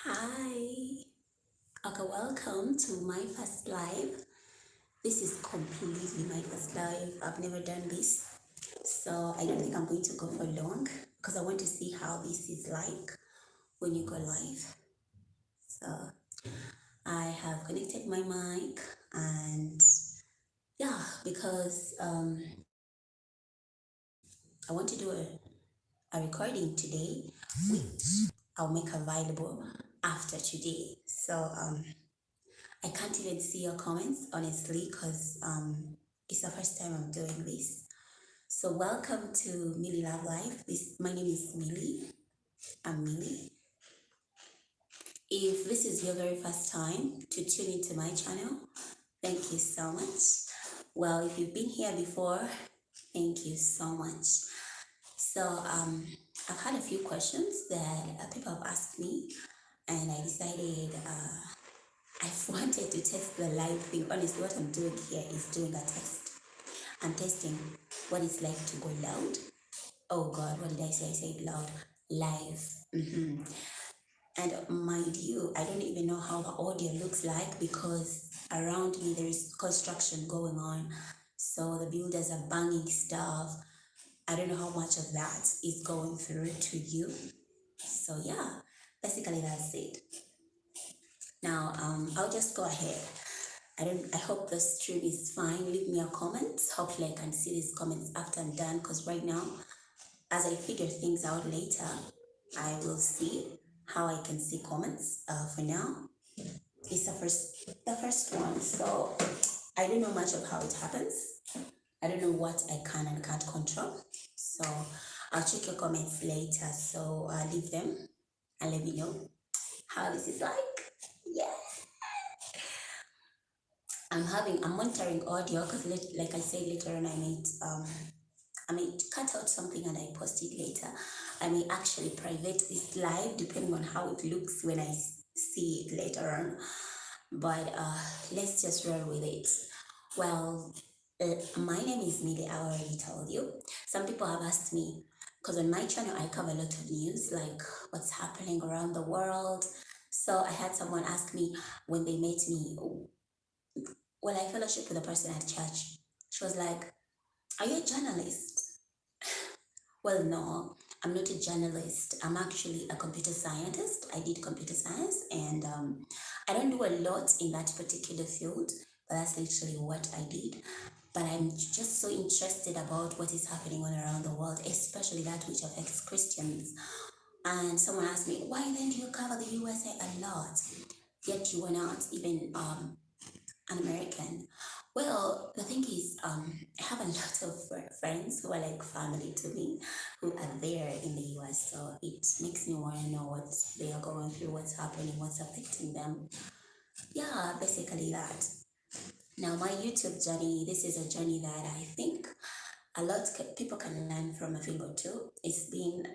Hi. Okay, welcome to my first live. This is completely my first live. I've never done this. So I don't think I'm going to go for long because I want to see how this is like when you go live. So I have connected my mic and yeah, because I want to do a recording today, which I'll make available after today. So I can't even see your comments, honestly, because it's the first time I'm doing this. So welcome to Millie Love Life. My name is Millie. I'm Millie. If this is your very first time to tune into my channel, thank you so much. Well, if you've been here before, thank you so much. So I've had a few questions that people have asked me, and I decided I've wanted to test the live thing. Honestly, what I'm doing here is doing a test. I'm testing what it's like to go loud. Oh God, what did I say? I said loud. Live. And mind you, I don't even know how the audio looks like because around me there is construction going on. So the builders are banging stuff. I don't know how much of that is going through to you. So yeah, basically that's it. Now I'll just go ahead. I hope the stream is fine. Leave me a comment. Hopefully I can see these comments after I'm done, because right now, as I figure things out later, I will see how I can see comments. For now, it's the first one. So I don't know much of how it happens. I don't know what I can and can't control. So I'll check your comments later. So leave them and let me know how this is like. Yeah. I'm monitoring audio because like I said later on, I may cut out something and I post it later. I may actually private this live depending on how it looks when I see it later on. But let's just roll with it. Well, my name is Millie. I already told you. Some people have asked me, because on my channel I cover a lot of news, like what's happening around the world. So I had someone ask me when they met me, well, I fellowship with a person at church. She was like, "Are you a journalist?" Well, no, I'm not a journalist. I'm actually a computer scientist. I did computer science, and I don't do a lot in that particular field, but that's literally what I did. But I'm just so interested about what is happening all around the world, especially that which affects Christians. And someone asked me, why then do you cover the USA a lot, yet you are not even an American? Well, the thing is, I have a lot of friends who are like family to me, who are there in the US. So it makes me want to know what they are going through, what's happening, what's affecting them. Yeah, basically that. Now, my YouTube journey, this is a journey that I think a lot of people can learn from a thing or two. It's been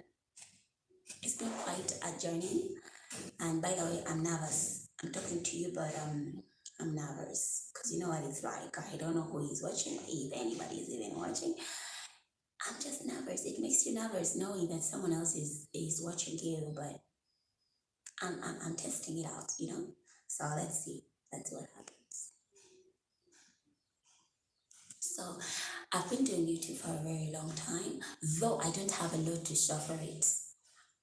quite a journey. And by the way, I'm nervous. I'm talking to you, but I'm nervous because you know what it's like. I don't know who is watching, if anybody is even watching. I'm just nervous. It makes you nervous knowing that someone else is watching you, but I'm testing it out, you know. So let's see. That's what happens. So I've been doing YouTube for a very long time, though I don't have a lot to show for it.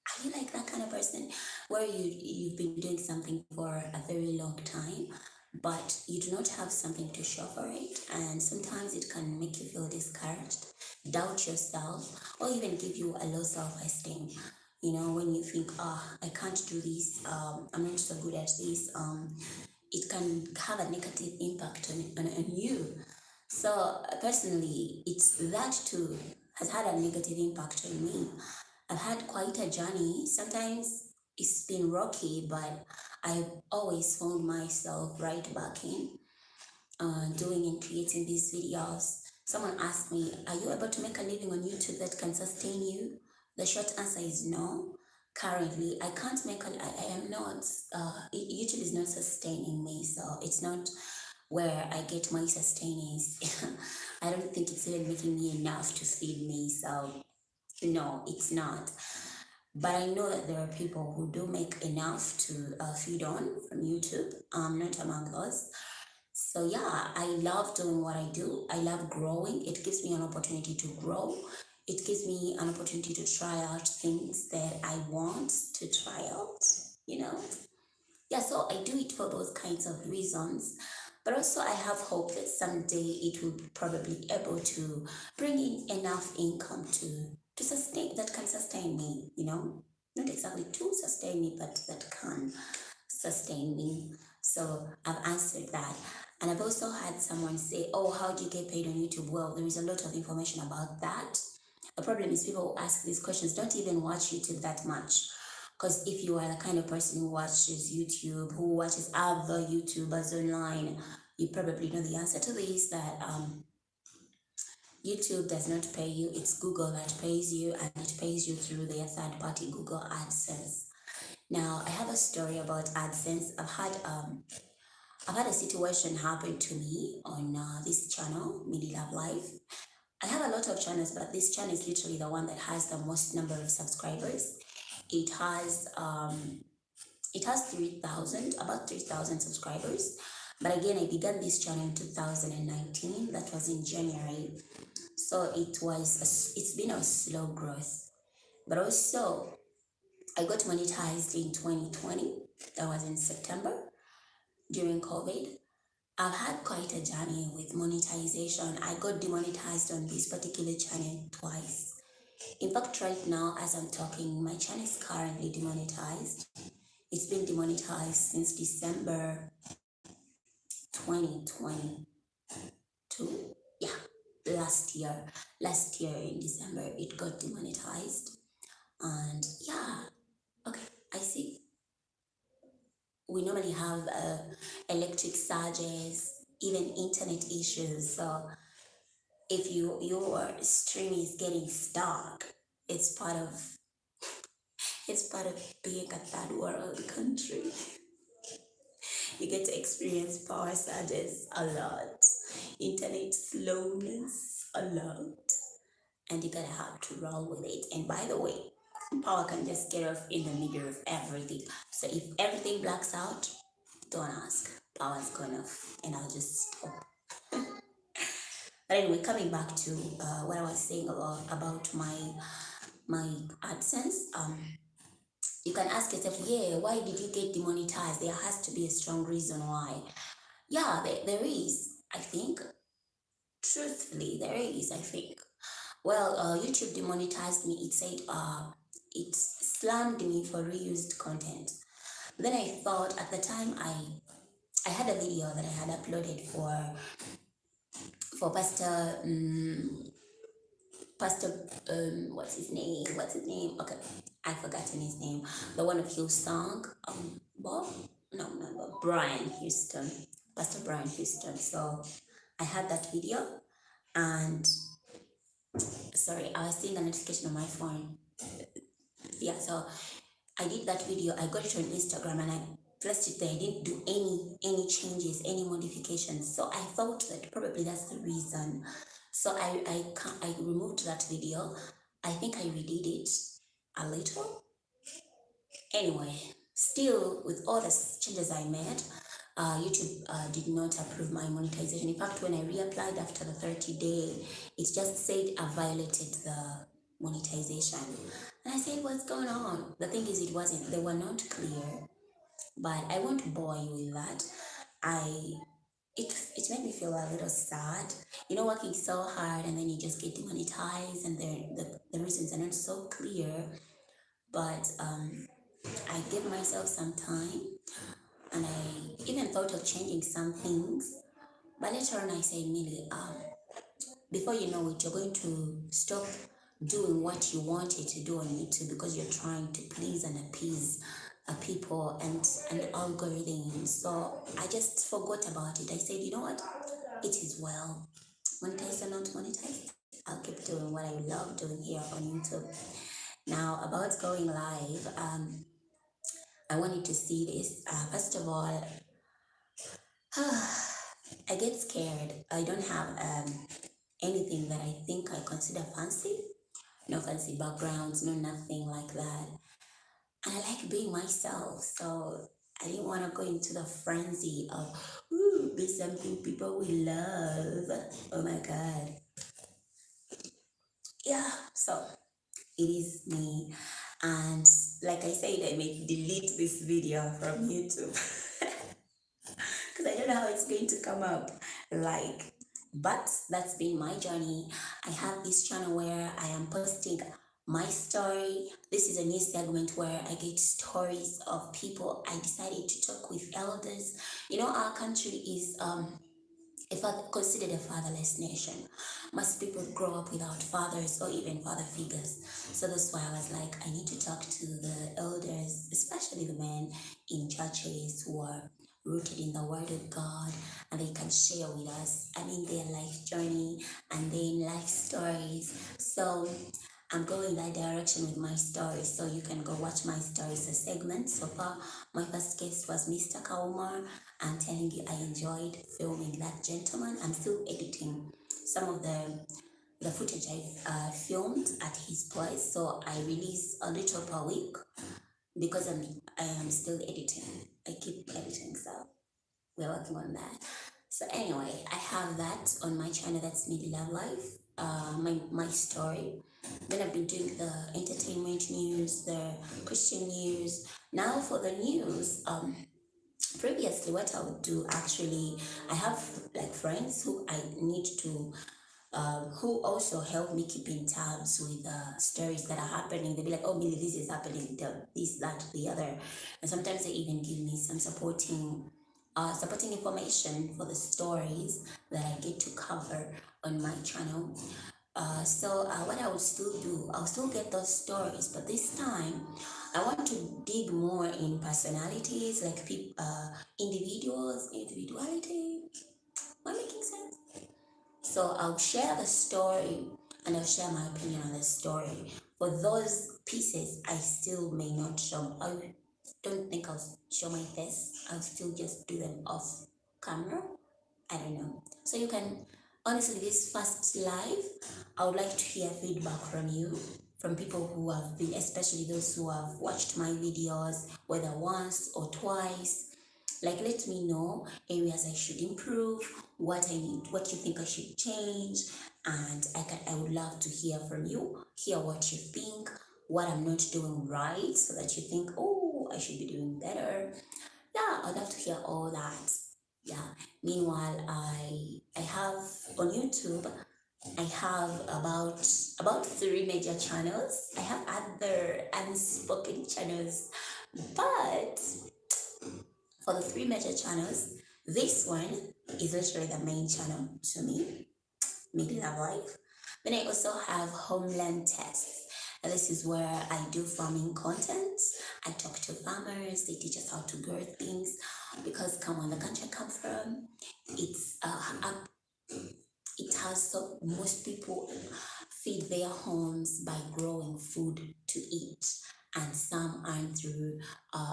Are you like that kind of person where you've been doing something for a very long time, but you do not have something to show for it, and sometimes it can make you feel discouraged, doubt yourself, or even give you a low self-esteem? You know, when you think, I can't do this, I'm not so good at this, it can have a negative impact on you. So personally, it's that too has had a negative impact on me. I've had quite a journey. Sometimes it's been rocky, but I've always found myself right back in doing and creating these videos. Someone asked me, are you able to make a living on YouTube that can sustain you? The short answer is no. Currently, I can't make I am not, YouTube is not sustaining me, so it's not where I get my sustenance. I don't think it's even making me enough to feed me, so no, it's not. But I know that there are people who do make enough to feed on from YouTube. I'm not among those. So yeah, I love doing what I do. I love growing. It gives me an opportunity to grow. It gives me an opportunity to try out things that I want to try out, you know? Yeah, so I do it for those kinds of reasons. But also I have hope that someday it will probably be able to bring in enough income to sustain that can sustain me, you know? Not exactly to sustain me, but that can sustain me. So I've answered that. And I've also had someone say, oh, how do you get paid on YouTube? Well, there is a lot of information about that. The problem is people who ask these questions don't even watch YouTube that much. Because if you are the kind of person who watches YouTube, who watches other YouTubers online, you probably know the answer to this, that YouTube does not pay you. It's Google that pays you, and it pays you through their third-party Google AdSense. Now, I have a story about AdSense. I've had a situation happen to me on this channel, Midi Love Life. I have a lot of channels, but this channel is literally the one that has the most number of subscribers. It has 3,000, about 3,000 subscribers. But again, I began this channel in 2019. That was in January. So it's been a slow growth. But also, I got monetized in 2020. That was in September during COVID. I've had quite a journey with monetization. I got demonetized on this particular channel twice. In fact, right now, as I'm talking, my channel is currently demonetized. It's been demonetized since December 2022. Yeah, last year. Last year in December, it got demonetized. And yeah, okay, I see. We normally have electric surges, even internet issues. So if your stream is getting stuck, it's part of being a third world country. You get to experience power surges a lot, internet slowness a lot, and you gotta have to roll with it. And by the way, power can just get off in the middle of everything. So if everything blacks out, don't ask. Power's gone off, and I'll just stop. But anyway, coming back to what I was saying about my AdSense, you can ask yourself, yeah, why did you get demonetized? There has to be a strong reason why. Yeah, there is, I think. Truthfully, there is, I think. Well, YouTube demonetized me. It said it slammed me for reused content. Then I thought at the time I had a video that I had uploaded for Pastor what's his name? Okay, I've forgotten his name. The one of Hillsong, Bob? No, not Bob. Brian Houston, Pastor Brian Houston. So I had that video, and sorry, I was seeing a notification on my phone. Yeah, so I did that video. I got it on Instagram and I placed it there. I didn't do any changes, any modifications. So I thought that probably that's the reason. So I removed that video. I think I redid it a little. Anyway, still with all the changes I made, YouTube did not approve my monetization. In fact, when I reapplied after the 30-day, it just said I violated the monetization. And I said, what's going on? The thing is, they were not clear, but I won't bore you with that. It made me feel a little sad, working so hard and then you just get demonetized and the reasons are not so clear. But I gave myself some time and I even thought of changing some things. But later on I said, Millie, before you know it, you're going to stop doing what you wanted to do on YouTube because you're trying to please and appease people and algorithms. So I just forgot about it. I said, you know what? It is well. Monetized or not monetized, I'll keep doing what I love doing here on YouTube. Now, about going live, I wanted to see this. First of all, I get scared. I don't have anything that I think I consider fancy. No fancy backgrounds, no nothing like that. and I like being myself. So I didn't want to go into the frenzy of, ooh, be something people will love. Oh my God. Yeah, so it is me. And like I said, I may delete this video from YouTube because I don't know how it's going to come up. Like, but that's been my journey. I have this channel where I am posting my story. This is a new segment where I get stories of people. I decided to talk with elders. You know, our country is considered a fatherless nation. Most people grow up without fathers or even father figures. So that's why I was like, I need to talk to the elders, especially the men in churches who are rooted in the Word of God, and they can share with us, I mean, their life journey and their life stories. So I'm going that direction with my stories, so you can go watch my stories, a segment. So far, my first guest was Mr. Kaumar. I'm telling you, I enjoyed filming that gentleman. I'm still editing some of the footage I filmed at his place, so I release a little per week because I am still editing. I keep editing, so we're working on that. So anyway, I have that on my channel. That's Midi Love Life. My story. Then I've been doing the entertainment news, the Christian news. Now for the news, previously what I would do actually, I have like friends who I need to who also help me keep in tabs with stories that are happening. They'll be like, oh, Millie, this is happening, this, that, the other. And sometimes they even give me some supporting information for the stories that I get to cover on my channel. So what I would still do, I'll still get those stories, but this time I want to dig more in personalities, like people, individuality. Am I making sense? So I'll share the story and I'll share my opinion on the story. For those pieces, I still may not show. I don't think I'll show my face. I'll still just do them off camera. I don't know. So you can, honestly, this first live, I would like to hear feedback from you, from people who have been, especially those who have watched my videos, whether once or twice. Like, let me know areas I should improve, what I need, what you think I should change, and I would love to hear from you, hear what you think, what I'm not doing right, so that you think, oh, I should be doing better. Yeah, I'd love to hear all that. Yeah. Meanwhile, I have on YouTube, I have about 3 major channels. I have other unspoken channels, but for the 3 major channels, this one is literally the main channel to me, Midi Love Life. Then I also have Homeland Tests. And this is where I do farming content. I talk to farmers, they teach us how to grow things. Because come on, the country I come from, it's it has so most people feed their homes by growing food to eat, and some earn through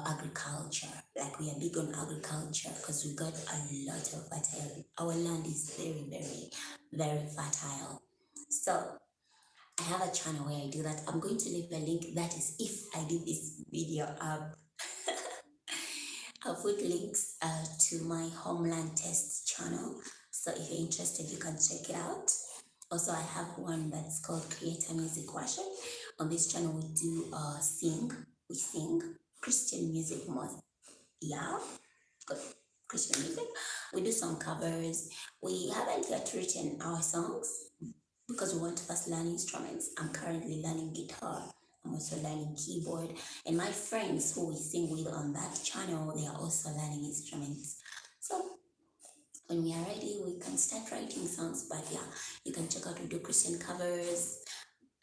agriculture. Like we are big on agriculture because we got a lot of fertile. Our land is very, very, very fertile. So I have a channel where I do that. I'm going to leave a link. That is if I do this video up. I'll put links to my Homeland Test channel. So if you're interested, you can check it out. Also, I have one that's called Creator Music Worship. On this channel, we do we sing Christian music most. Yeah, good Christian music. We do some covers. We haven't yet written our songs because we want to first learn instruments. I'm currently learning guitar. I'm also learning keyboard. And my friends who we sing with on that channel, they are also learning instruments. So when we are ready, we can start writing songs. But yeah, you can check out, we do Christian covers.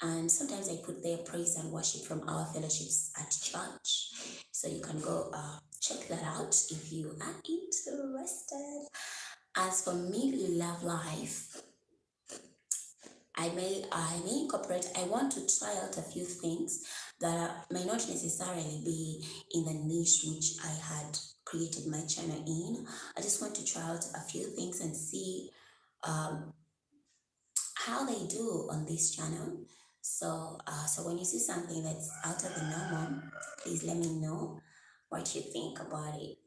And sometimes I put there praise and worship from our fellowships at church. So you can go check that out if you are interested. As for Midi Love Life, I may incorporate, I want to try out a few things that may not necessarily be in the niche which I had created my channel in. I just want to try out a few things and see how they do on this channel. So when you see something that's out of the normal, please let me know what you think about it.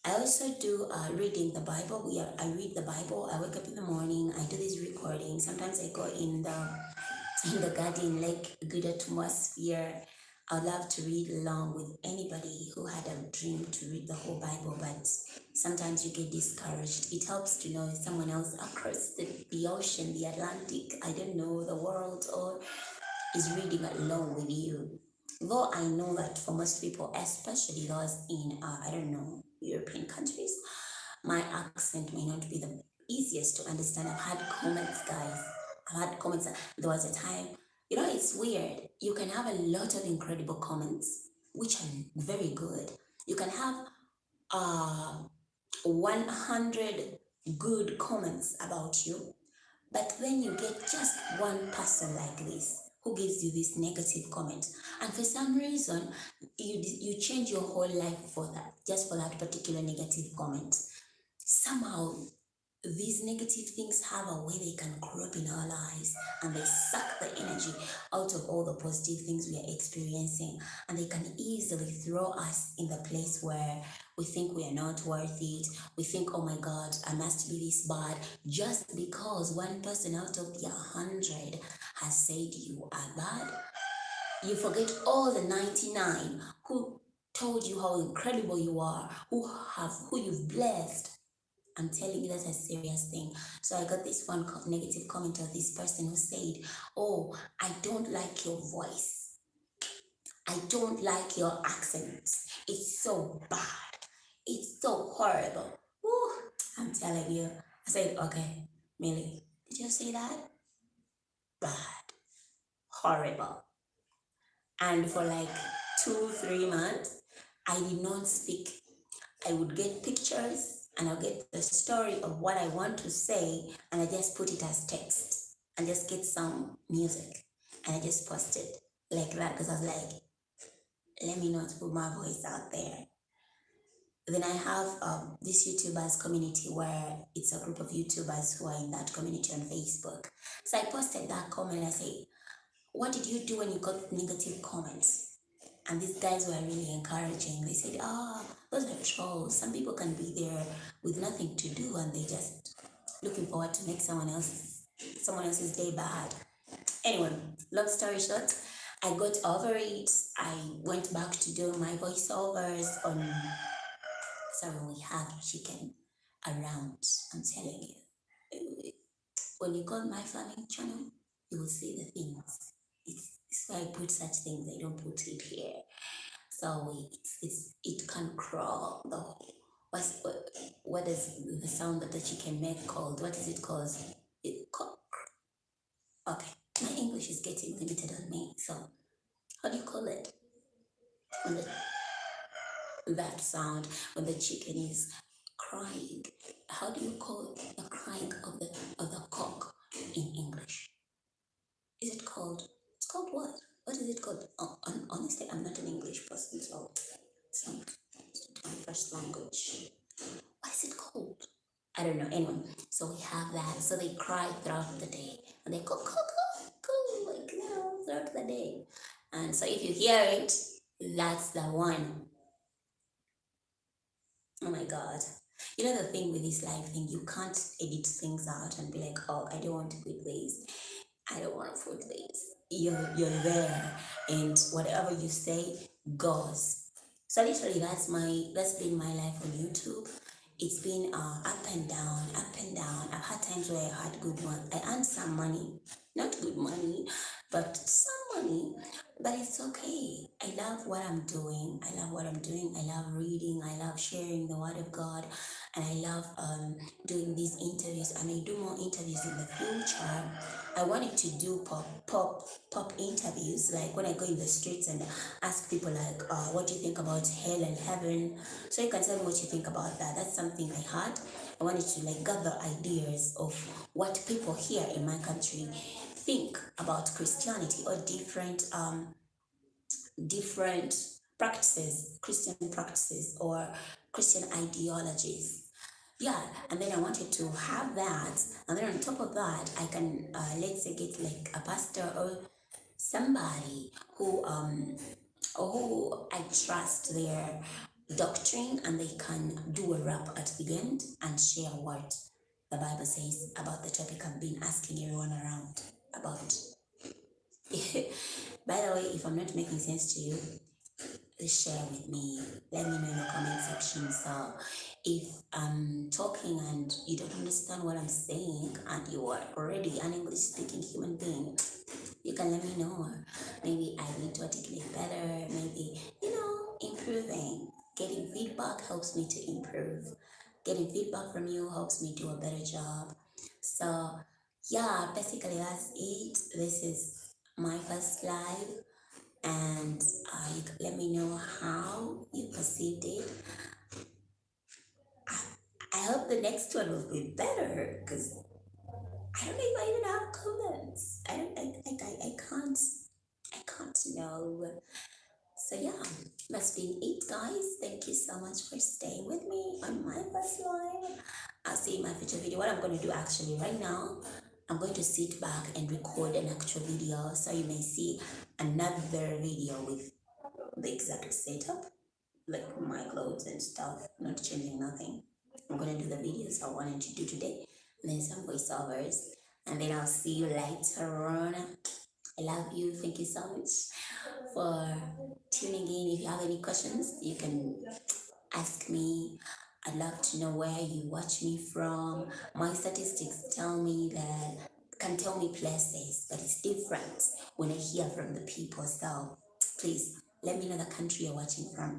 I also do reading the Bible. I read the Bible. I wake up in the morning. I do this recording. Sometimes I go in the garden, like a good atmosphere. I love to read along with anybody who had a dream to read the whole Bible, but sometimes you get discouraged. It helps to know someone else across the ocean, the Atlantic, I don't know, the world, or is reading along with you. Though I know that for most people, especially those in, I don't know, European countries, my accent may not be the easiest to understand. I've had comments, guys. I've had comments. There was a time, it's weird. You can have a lot of incredible comments, which are very good. You can have 100 good comments about you, but then you get just one person like this who gives you this negative comment, and for some reason you change your whole life for that, just for that particular negative comment. Somehow these negative things have a way they can grow up in our lives, and they suck the energy out of all the positive things we are experiencing, and they can easily throw us in the place where we think we are not worth it. We think, oh my God, I must be this bad, just because one person out of the 100 has said you are bad. You forget all the 99 who told you how incredible you are, who you've blessed. I'm telling you, that's a serious thing. So I got this one negative comment of this person who said, oh, I don't like your voice. I don't like your accent. It's so bad. It's so horrible. Woo, I'm telling you. I said, okay, Millie, did you see that? Bad. Horrible. And for like 2-3 months, I did not speak. I would get pictures and I'll get the story of what I want to say, and I just put it as text and just get some music and I just post it like that, because I was like, let me not put my voice out there. Then I have this YouTubers community where it's a group of YouTubers who are in that community on Facebook. So I posted that comment. I say, what did you do when you got negative comments? And these guys were really encouraging. They said, those are trolls. Some people can be there with nothing to do and they just looking forward to make someone else's day bad. Anyway, long story short, I got over it. I went back to do my voiceovers on. Sorry, we have chicken around. I'm telling you. When you go on my farming channel, you will see the things. It's why I put such things. I don't put it here. So it can crawl. What is the sound that the chicken make called? What is it called? Okay, my English is getting limited on me. So how do you call it? That sound when the chicken is crying. How do you call the crying of the cock in English? Is it called? It's called what? What is it called? Honestly, I'm not an English person, so it's not my first language. What is it called? I don't know. Anyway, so we have that. So they cry throughout the day, and they go like throughout the day. And so if you hear it, that's the one. Oh my God. You know the thing with this live thing, you can't edit things out and be like, oh, I don't want to put this. I don't want to put this. You're there, and whatever you say goes. So literally, that's been my life on YouTube. It's been up and down, up and down. I've had times where I had good ones. I earned some money, not good money, but some money. But it's okay. I love what I'm doing. I love reading. I love sharing the word of God, and I love doing these interviews. I may do more interviews in the future. I wanted to do pop interviews, like when I go in the streets and ask people like, what do you think about hell and heaven? So you can tell me what you think about that. That's something I had. I wanted to like gather ideas of what people here in my country think about Christianity, or different practices, Christian practices or Christian ideologies. Yeah, and then I wanted to have that, and then on top of that, I can let's say get like a pastor or somebody who I trust their doctrine, and they can do a wrap at the end and share what the Bible says about the topic I've been asking everyone around about. By the way, if I'm not making sense to you, please share with me. Let me know in the comment section. So if I'm talking and you don't understand what I'm saying and you are already an English speaking human being, you can let me know. Maybe I need to articulate better, maybe, improving. Getting feedback helps me to improve. Getting feedback from you helps me do a better job. So yeah, basically that's it. This is my first live, and you can let me know how you perceived it. I hope the next one will be better, because I don't know if I even have comments. I can't know. So yeah, that's been it, guys. Thank you so much for staying with me on my first live. I'll see you in my future video. What I'm going to do actually right now, I'm going to sit back and record an actual video, so you may see another video with the exact setup, like my clothes and stuff, not changing nothing. I'm going to do the videos I wanted to do today, and then some voiceovers, and then I'll see you later on. I love you. Thank you so much for tuning in. If you have any questions, you can ask me. I'd love to know where you watch me from. My statistics can tell me places, but it's different when I hear from the people. So please let me know the country you're watching from.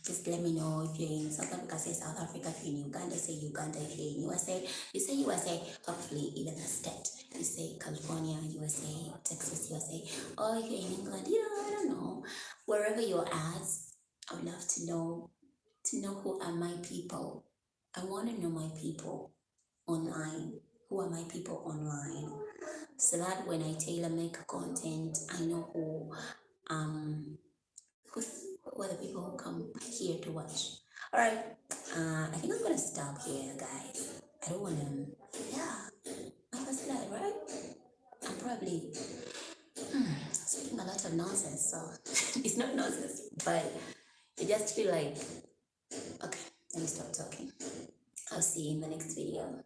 Just let me know. If you're in South Africa, say South Africa. If you're in Uganda, say Uganda. If you're in USA, you say USA. Hopefully, even the state. You say California, USA, Texas, USA. Or if you're in England, I don't know. Wherever you're at, I would love to know who are my people. I want to know my people online. Who are my people online? So that when I tailor make content, I know who are the people who come here to watch. All right, I think I'm gonna stop here, guys. I don't wanna. Yeah, my first live, right? I'm probably speaking a lot of nonsense, so it's not nonsense, but I just feel like, okay, let me stop talking. I'll see you in the next video.